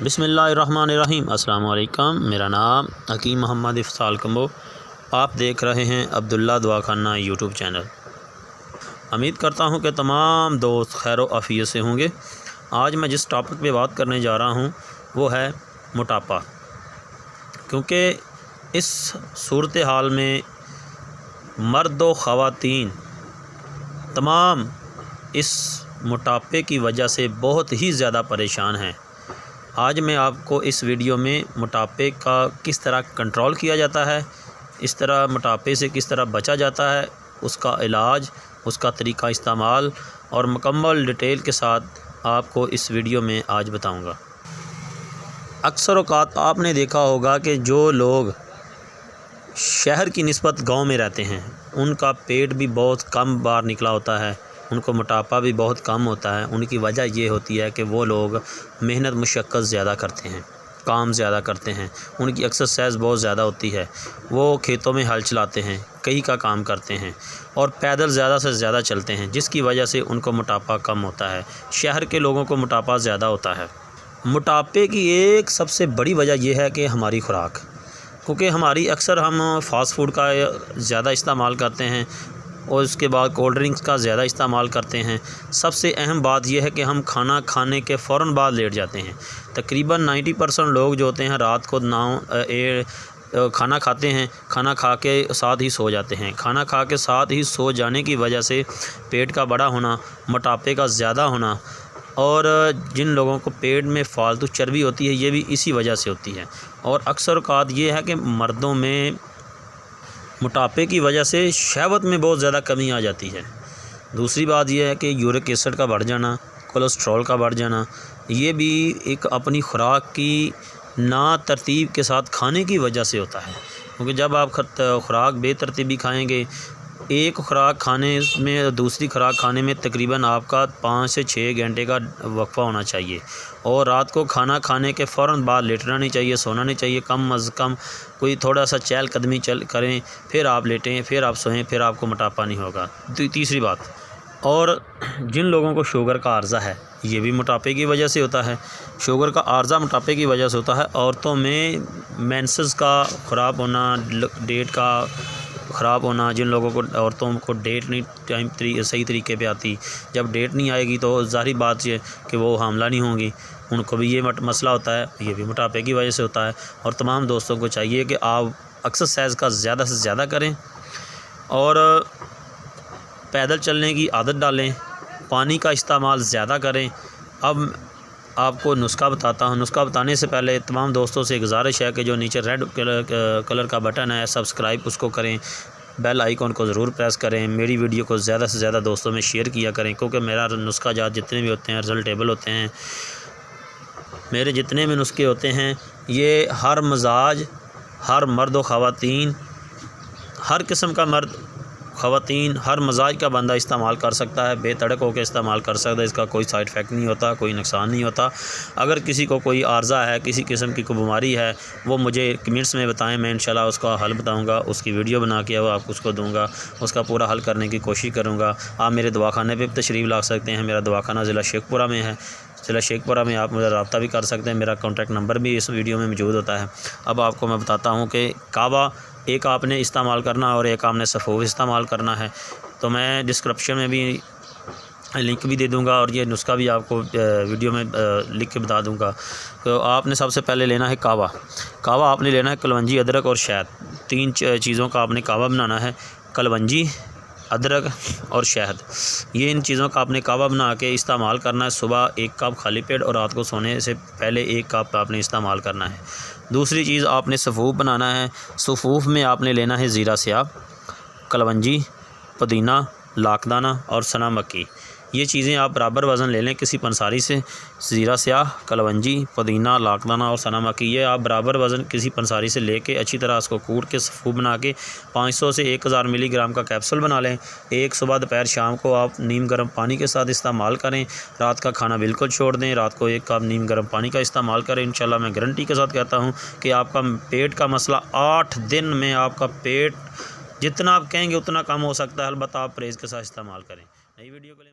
بسم اللہ الرحمن الرحیم۔ السلام علیکم، میرا نام حکیم محمد افضال کمبو، آپ دیکھ رہے ہیں عبداللہ دعا خانہ یوٹیوب چینل۔ امید کرتا ہوں کہ تمام دوست خیر و عافیت سے ہوں گے۔ آج میں جس ٹاپک پہ بات کرنے جا رہا ہوں وہ ہے موٹاپا، کیونکہ اس صورتحال میں مرد و خواتین تمام اس موٹاپے کی وجہ سے بہت ہی زیادہ پریشان ہیں۔ آج میں آپ کو اس ویڈیو میں موٹاپے کا کس طرح کنٹرول کیا جاتا ہے، اس طرح موٹاپے سے کس طرح بچا جاتا ہے، اس کا علاج، اس کا طریقہ استعمال اور مکمل ڈیٹیل کے ساتھ آپ کو اس ویڈیو میں آج بتاؤں گا۔ اکثر اوقات آپ نے دیکھا ہوگا کہ جو لوگ شہر کی نسبت گاؤں میں رہتے ہیں ان کا پیٹ بھی بہت کم بار نکلا ہوتا ہے، ان کو موٹاپا بھی بہت کم ہوتا ہے۔ ان کی وجہ یہ ہوتی ہے کہ وہ لوگ محنت مشقت زیادہ کرتے ہیں، کام زیادہ کرتے ہیں، ان کی ایکسرسائز بہت زیادہ ہوتی ہے، وہ کھیتوں میں ہل چلاتے ہیں، کئی کا کام کرتے ہیں اور پیدل زیادہ سے زیادہ چلتے ہیں، جس کی وجہ سے ان کو موٹاپا کم ہوتا ہے۔ شہر کے لوگوں کو موٹاپا زیادہ ہوتا ہے۔ موٹاپے کی ایک سب سے بڑی وجہ یہ ہے کہ ہماری خوراک، کیونکہ اکثر ہم فاسٹ فوڈ کا زیادہ استعمال کرتے ہیں اور اس کے بعد کولڈ ڈرنکس کا زیادہ استعمال کرتے ہیں۔ سب سے اہم بات یہ ہے کہ ہم کھانا کھانے کے فوراً بعد لیٹ جاتے ہیں۔ تقریباً 90% لوگ جو ہوتے ہیں رات کو کھانا کھاتے ہیں، کھانا کھا کے ساتھ ہی سو جاتے ہیں۔ کھانا کھا کے ساتھ ہی سو جانے کی وجہ سے پیٹ کا بڑا ہونا، موٹاپے کا زیادہ ہونا اور جن لوگوں کو پیٹ میں فالتو چربی ہوتی ہے یہ بھی اسی وجہ سے ہوتی ہے۔ اور اکثر اوقات یہ ہے کہ مردوں میں موٹاپے کی وجہ سے شہوت میں بہت زیادہ کمی آ جاتی ہے۔ دوسری بات یہ ہے کہ یورک ایسڈ کا بڑھ جانا، کولیسٹرول کا بڑھ جانا، یہ بھی ایک اپنی خوراک کی نا ترتیب کے ساتھ کھانے کی وجہ سے ہوتا ہے، کیونکہ جب آپ خوراک بے ترتیبی کھائیں گے، ایک خوراک کھانے میں دوسری خوراک کھانے میں تقریباً آپ کا 5 سے 6 گھنٹے کا وقفہ ہونا چاہیے، اور رات کو کھانا کھانے کے فوراً بعد لیٹنا نہیں چاہیے، سونا نہیں چاہیے۔ کم از کم کوئی تھوڑا سا چہل قدمی کریں، پھر آپ لیٹیں، پھر آپ سوئیں، پھر آپ کو موٹاپا نہیں ہوگا۔ تیسری بات، اور جن لوگوں کو شوگر کا عارضہ ہے یہ بھی موٹاپے کی وجہ سے ہوتا ہے۔ شوگر کا عارضہ موٹاپے کی وجہ سے ہوتا ہے۔ عورتوں میں مینسز کا خراب ہونا، ڈیٹ کا خراب ہونا، جن لوگوں کو عورتوں کو ڈیٹ نہیں صحیح طریقے پہ آتی، جب ڈیٹ نہیں آئے گی تو ظاہری بات یہ کہ وہ حاملہ نہیں ہوں گی، ان کو بھی یہ مسئلہ ہوتا ہے، یہ بھی موٹاپے کی وجہ سے ہوتا ہے۔ اور تمام دوستوں کو چاہیے کہ آپ ایکسرسائز کا زیادہ سے زیادہ کریں اور پیدل چلنے کی عادت ڈالیں، پانی کا استعمال زیادہ کریں۔ اب آپ کو نسخہ بتاتا ہوں۔ نسخہ بتانے سے پہلے تمام دوستوں سے گزارش ہے کہ جو نیچے ریڈ کلر کا بٹن ہے سبسکرائب اس کو کریں، بیل آئیکن کو ضرور پریس کریں، میری ویڈیو کو زیادہ سے زیادہ دوستوں میں شیئر کیا کریں، کیونکہ میرا نسخہ جات جتنے بھی ہوتے ہیں رزلٹیبل ہوتے ہیں۔ میرے جتنے بھی نسخے ہوتے ہیں یہ ہر مزاج، ہر مرد و خواتین، ہر قسم کا مرد خواتین، ہر مزاج کا بندہ استعمال کر سکتا ہے، بے تڑک ہو کے استعمال کر سکتا ہے۔ اس کا کوئی سائیڈ افیکٹ نہیں ہوتا، کوئی نقصان نہیں ہوتا۔ اگر کسی کو کوئی عارضہ ہے، کسی قسم کی کوئی بیماری ہے، وہ مجھے کمنٹس میں بتائیں، میں انشاءاللہ اس کا حل بتاؤں گا، اس کی ویڈیو بنا کے وہ آپ اس کو دوں گا، اس کا پورا حل کرنے کی کوشش کروں گا۔ آپ میرے دواخانے پہ بھی تشریف لا سکتے ہیں، میرا دواخانہ ضلع شیخ پورہ میں ہے۔ ضلع شیخ پورہ میں آپ مجھے رابطہ بھی کر سکتے ہیں، میرا کانٹیکٹ نمبر بھی اس ویڈیو میں موجود ہوتا ہے۔ اب آپ کو میں بتاتا ہوں کہ کعبہ ایک آپ نے استعمال کرنا اور ایک آپ نے صفوف استعمال کرنا ہے۔ تو میں ڈسکرپشن میں بھی لنک بھی دے دوں گا اور یہ نسخہ بھی آپ کو ویڈیو میں لکھ کے بتا دوں گا۔ تو آپ نے سب سے پہلے لینا ہے کعبہ۔ کعبہ آپ نے لینا ہے کلونجی، ادرک اور شہد، 3 چیزوں کا آپ نے کعبہ بنانا ہے۔ کلونجی، ادرک اور شہد، یہ ان چیزوں کا آپ نے کعبہ بنا کے استعمال کرنا ہے۔ صبح 1 کپ خالی پیٹ اور رات کو سونے سے پہلے 1 کپ آپ نے استعمال کرنا ہے۔ دوسری چیز آپ نے صفوف بنانا ہے۔ صفوف میں آپ نے لینا ہے زیرہ سیاہ، کلونجی، پودینہ، لاکدانہ اور سنا مکی۔ یہ چیزیں آپ برابر وزن لے لیں کسی پنساری سے۔ زیرہ سیاہ، کلونجی، پودینہ، لاکدانہ اور سنا مکی، یہ آپ برابر وزن کسی پنساری سے لے کے اچھی طرح اس کو کوٹ کے صفوف بنا کے 500 سے 1000 ملی گرام کا کیپسول بنا لیں۔ ایک صبح دوپہر شام کو آپ نیم گرم پانی کے ساتھ استعمال کریں۔ رات کا کھانا بالکل چھوڑ دیں، رات کو 1 کپ نیم گرم پانی کا استعمال کریں۔ انشاءاللہ میں گارنٹی کے ساتھ کہتا ہوں کہ آپ کا پیٹ کا مسئلہ 8 دن میں آپ کا پیٹ جتنا آپ کہیں گے اتنا کم ہو سکتا ہے، البتہ آپ پرہیز کے ساتھ استعمال کریں۔ نئی ویڈیو کے لیے